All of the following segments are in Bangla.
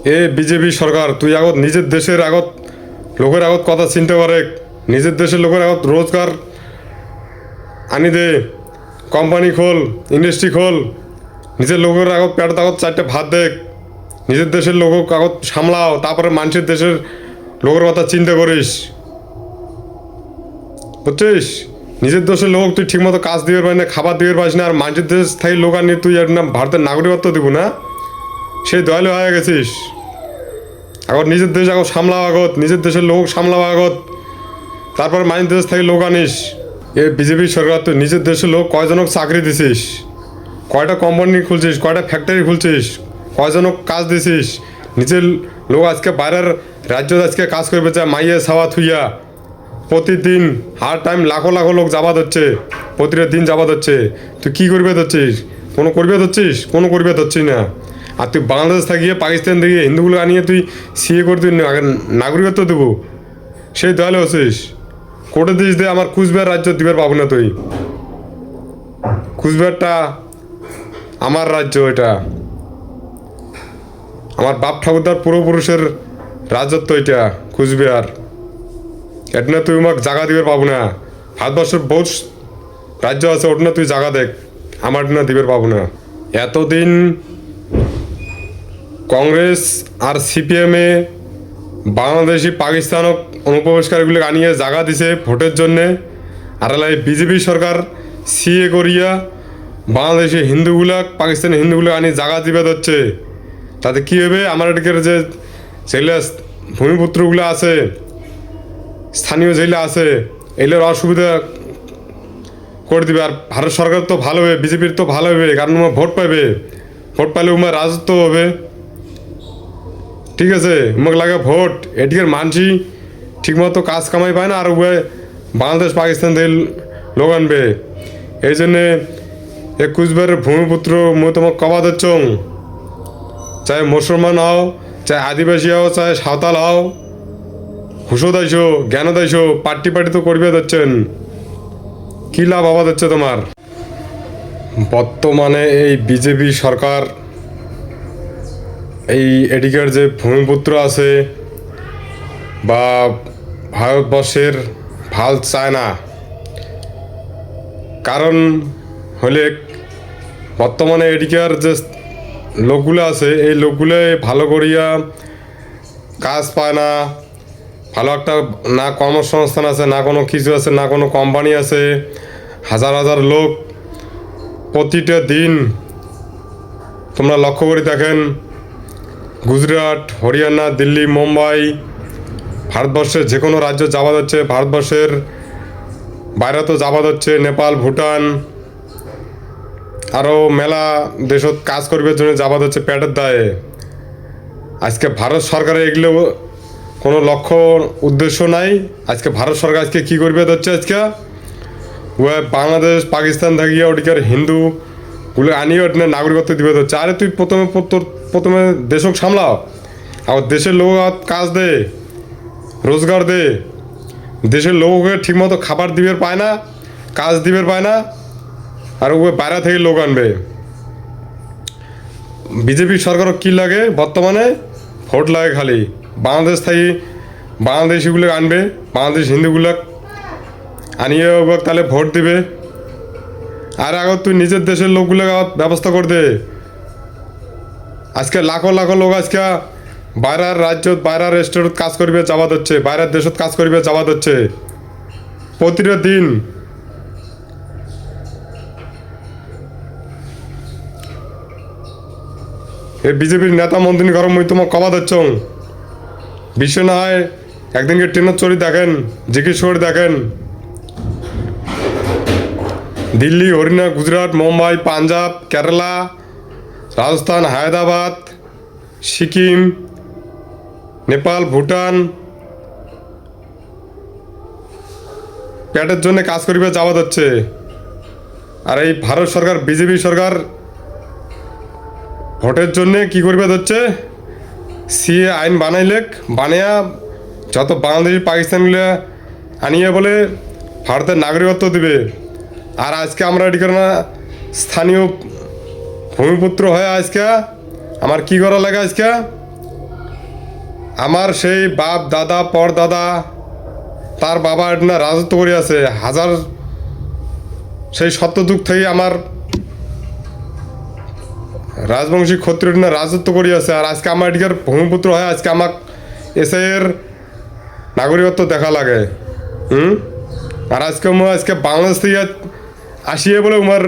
এ বিজেপি সরকার তুই আগত নিজের দেশের আগত লোকের আগত কথা চিন্তা করে নিজের দেশের লোকের আগত রোজগার আনি দে কোম্পানি খোল ইন্ডাস্ট্রি খোল নিজের লোকের আগত পেট আগত চারটে ভাত দেখ নিজের দেশের লোক আগত সামলাও তারপরে মানুষের দেশের লোকের কথা চিন্তা করিস বুঝছিস নিজের দেশের লোক তুই ঠিকমতো কাজ দিতে পারিস না খাবার দিতে পারিস না আর মানুষের দেশ থেকে লোক আনি তুই আর না ভারতের নাগরিকত্ব দিব না সেই দয়ালু হয়ে গেছিস আগত নিজের দেশ আগত সামলাও আগত নিজের দেশের লোক সামলাও আগত তারপর মানুষ দেশ থেকে লোক আনিস এ বিজেপি সরকার তুই নিজের দেশের লোক কয়জনক চাকরি দিছিস কয়টা কোম্পানি খুলছিস কয়টা ফ্যাক্টরি খুলছিস কয়জনক কাজ দিছিস নিজের লোক আজকে বাইরের রাজ্য আজকে কাজ করবে চায় মাইয়ে ছাওয়া থুইয়া প্রতিদিন হার টাইম লাখো লাখো লোক যাবাদ হচ্ছে প্রতিটা দিন যাবাদ হচ্ছে তুই কী করবে ধরছিস কোনো করবে ধরছিস কোনো করবে ধরছিস না আর তুই বাংলাদেশ থাকিয়ে পাকিস্তান থেকে হিন্দুগুলো আনিয়ে তুই সিএ করে তুই নাগরিকত্ব দেবো সেই দয়ালে হচ্ছিস কোর্টে দিস দে আমার কুচবিহার রাজ্য দিবার পাবো না তুই কুচবিহারটা আমার রাজ্য এটা আমার বাপ ঠাকুরদার পূর্বপুরুষের রাজত্ব এটা কুচবিহার এটা না তুই আমাকে জায়গা দিবার পাবো না ভারতবর্ষের বহুত রাজ্য আছে ওটা না তুই জায়গা দেখ আমার না দিবার পাবো না এতদিন কংগ্রেস আর সিপিএমে বাংলাদেশি পাকিস্তানক অনুপ্রবেশকারীগুলো আনিয়ে জায়গা দিছে ভোটের জন্যে আর এই বিজেপি সরকার সিএ করিয়া বাংলাদেশি হিন্দুগুলা পাকিস্তানি হিন্দুগুলো আনি জায়গা দিবে হচ্ছে তাতে কী হবে আমার এদিকের যে ছেলে ভূমিপুত্রগুলো আছে স্থানীয় জেলে আছে এগুলোর অসুবিধা করে দিবে আর ভারত সরকার তো ভালো হবে বিজেপির তো ভালো হবে কারণ ওমা ভোট পাবে ভোট পাইলে ওমা রাজত্ব হবে ঠিক আছে উমাকে লাগে ভোট এদিকের মানসি ঠিকমতো কাজ কামাই পায় না আর ওয়ে বাংলাদেশ পাকিস্তান থেকে লোক আনবে এই জন্যে এ কুচবিহারের ভূমিপুত্র মই তোমাকে কবা দিচ্ছ চাहे মুসলমান হও চাहे আদিবাসী হও চাहे সাঁওতাল হও হুশো দাইছো জ্ঞান দাইছো পার্টি তো করবে দিচ্ছেন কী লাভ হওয়া দিচ্ছে তোমার বর্তমানে এই বিজেপি সরকার এই এদিকের যে ভূমিপুত্র আছে বা ভারতবর্ষের ভাল চায় না কারণ হলে বর্তমানে এদিকের যে লোকগুলো আছে এই লোকগুলো ভালো করিয়া কাজ পায় না ভালো একটা না কর্মসংস্থান আছে না কোনো কিছু আছে না কোনো কোম্পানি আছে হাজার হাজার লোক প্রতিটা দিন তোমরা লক্ষ্য করে দেখেন গুজরাট হরিয়ানা দিল্লি মুম্বাই ভারতবর্ষের যে কোনো রাজ্য যাওয়া যাচ্ছে ভারতবর্ষের বাইরে তো যাওয়া যাচ্ছে নেপাল ভুটান আরও মেলা দেশত কাজ করবে জন্য যাওয়া যাচ্ছে পেটের দায়ে আজকে ভারত সরকারের এগুলো কোনো লক্ষ্য উদ্দেশ্য নাই আজকে ভারত সরকার আজকে কী করবে হচ্ছে আজকে ও বাংলাদেশ পাকিস্তান থাকিয়ে ওটিকার হিন্দুগুলো আনিয়ে ওটা নাগরিকত্ব দিবে হচ্ছে আরে তুই প্রথমে দেশক সামলাও আর দেশের লোক কাজ দে রোজগার দে দেশের লোককে ঠিকমতো খাবার দিবে পায় না কাজ দিবে পায় না আর ও বাইরে থেকে লোক আনবে বিজেপি সরকারও কী লাগে বর্তমানে ভোট লাগে খালি বাংলাদেশ থেকে বাংলাদেশিগুলো আনবে বাংলাদেশ হিন্দুগুলো আনিয়ে তাহলে ভোট দিবে আর আগে তুই নিজের দেশের লোকগুলো ব্যবস্থা করে দে আজকে লাখো লাখো লোক আজকে বাইরের রাজ্যত বাইরের স্টেটত কাজ করবে যাওয়াত হচ্ছে বাইরের দেশত কাজ করবে যাওয়াত হচ্ছে প্রতিটা দিন এই বিজেপির নেতা মন্ত্রী ঘর মুই তোমার কবা দিচ্ছ বিশ্ব না হয় একদিনকে ট্রেনের চড়ি দেখেন জিজ্ঞেস করে দেখেন দিল্লি হরিয়ানা গুজরাট মুম্বাই পাঞ্জাব কেরালা রাজস্থান হায়দ্রাবাদ সিকিম নেপাল ভুটান পেটের জন্য কাজ করিবে যাওয়া যাচ্ছে আর এই ভারত সরকার বিজেপি সরকার ভোটের জন্যে কী করবে হচ্ছে সিএ আইন বানাইলেক বানিয়া যত বাংলাদেশি পাকিস্তানগুলো আনিয়ে বলে ভারতের নাগরিকত্ব দিবে আর আজকে আমরা এদিকে না স্থানীয় ভূমিপুত্র হয়ে আজকে আমার কি করা লাগে আজকে আমার সেই বাপ দাদা পরদাদা তার বাবা না রাজত্ব করে আছে হাজার, সেই সত্যযুগ থেকে আমার রাজবংশী ক্ষত্রিয় না রাজত্ব করে আছে। আর আজকে আমার এদিকের ভূমিপুত্র হয়, আজকে আমাক এসের নাগরিকত্ব দেখা লাগে। আর আজকে বাংলাদেশ থেকে আসিয়ে বলে উমার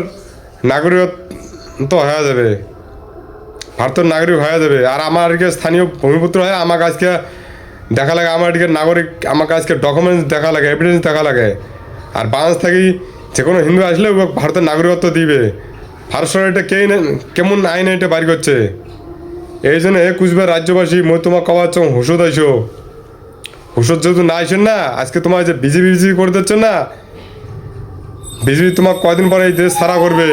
নাগরিকত্ব হয়ে যাবে, ভারতের নাগরিক হয়ে যাবে। আর আমার এদিকে স্থানীয় ভূমিপুত্র হয়, আমাকে আজকে দেখা লাগে, আমার এদিকে নাগরিক আমাকে আজকে ডকুমেন্টস দেখা লাগে, এভিডেন্স দেখা লাগে। আর বাংলাদেশ থেকে যে কোনো হিন্দু আসলে ও ভারতের নাগরিকত্ব দিবে। ভারত সরকার এটা কেমন আইন এটা বাড়ি করছে? এই জন্য কুচবিহার রাজ্যবাসী মই তোমার কবার চং হুসুদ আইসো, হুসুদ যেহেতু না আইসেন না, আজকে তোমার যে বিজেপি করে দিচ্ছেন না, বিজেপি তোমার কয়দিন পরে এই দেশ সারা করবে।